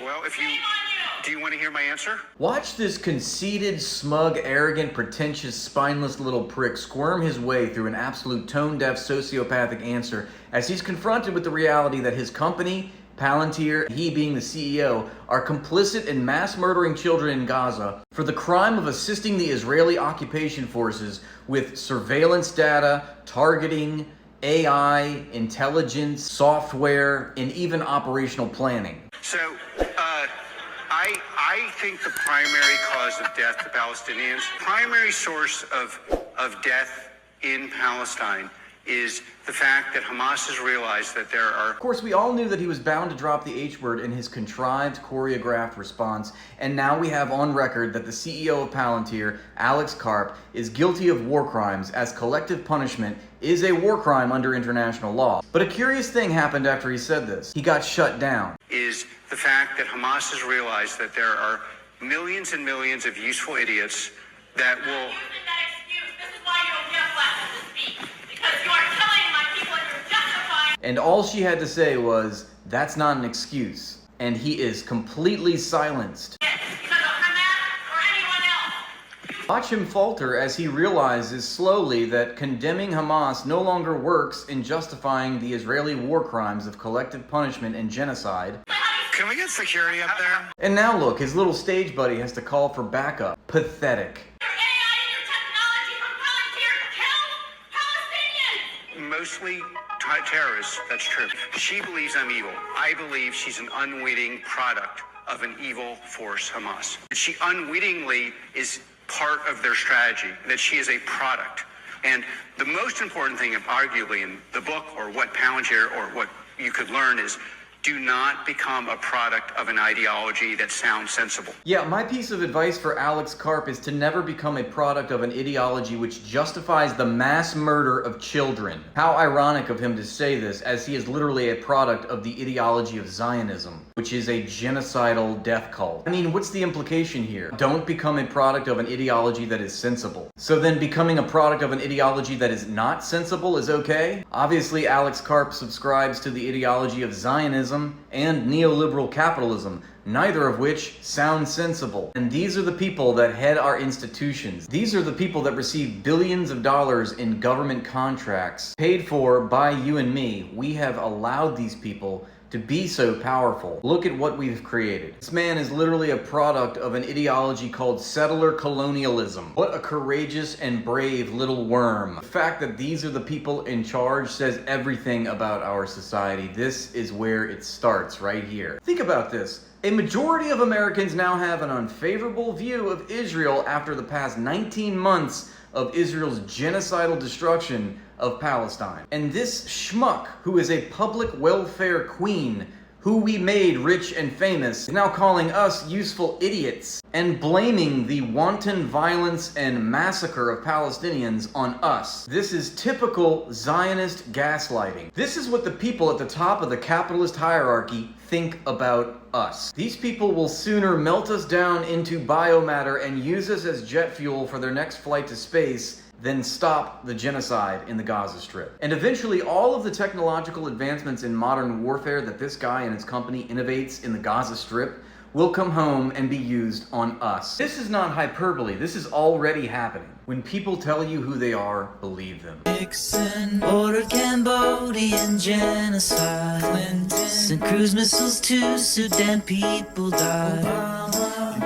Well, do you want to hear my answer? Watch this conceited, smug, arrogant, pretentious, spineless little prick squirm his way through an absolute tone-deaf, sociopathic answer as he's confronted with the reality that his company, Palantir, he being the CEO, are complicit in mass murdering children in Gaza for the crime of assisting the Israeli occupation forces with surveillance data, targeting, AI, intelligence, software, and even operational planning. So, I think the primary cause of death to Palestinians, primary source of death in Palestine is the fact that Hamas has realized that there are... Of course, we all knew that he was bound to drop the H word in his contrived, choreographed response, and now we have on record that the CEO of Palantir, Alex Karp, is guilty of war crimes, as collective punishment is a war crime under international law. But a curious thing happened after he said this. He got shut down. Is the fact that Hamas has realized that there are millions and millions of useful idiots that will... And all she had to say was, "That's not an excuse." And he is completely silenced. Watch him falter as he realizes slowly that condemning Hamas no longer works in justifying the Israeli war crimes of collective punishment and genocide. Can we get security up there? And now look, his little stage buddy has to call for backup. Pathetic. Mostly terrorists, that's true. She believes I'm evil. I believe she's an unwitting product of an evil force, Hamas. She unwittingly is part of their strategy, that she is a product. And the most important thing, arguably, in the book, or what Palantir, or what you could learn, is do not become a product of an ideology that sounds sensible. Yeah, my piece of advice for Alex Karp is to never become a product of an ideology which justifies the mass murder of children. How ironic of him to say this, as he is literally a product of the ideology of Zionism, which is a genocidal death cult. I mean, what's the implication here? Don't become a product of an ideology that is sensible. So then becoming a product of an ideology that is not sensible is okay? Obviously, Alex Karp subscribes to the ideology of Zionism and neoliberal capitalism, neither of which sound sensible. And these are the people that head our institutions. These are the people that receive billions of dollars in government contracts paid for by you and me. We have allowed these people to be so powerful. Look at what we've created. This man is literally a product of an ideology called settler colonialism. What a courageous and brave little worm. The fact that these are the people in charge says everything about our society. This is where it starts, right here. Think about this. A majority of Americans now have an unfavorable view of Israel after the past 19 months of Israel's genocidal destruction of Palestine. And this schmuck, who is a public welfare queen, who we made rich and famous, is now calling us useful idiots and blaming the wanton violence and massacre of Palestinians on us. This is typical Zionist gaslighting. This is what the people at the top of the capitalist hierarchy think about us. These people will sooner melt us down into biomatter and use us as jet fuel for their next flight to space than stop the genocide in the Gaza Strip. And eventually, all of the technological advancements in modern warfare that this guy and his company innovates in the Gaza Strip will come home and be used on us. This is not hyperbole. This is already happening. When people tell you who they are, believe them. Nixon ordered Cambodian genocide. Clinton sent cruise missiles to Sudan, people died.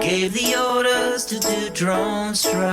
Gave the orders to do drone strikes.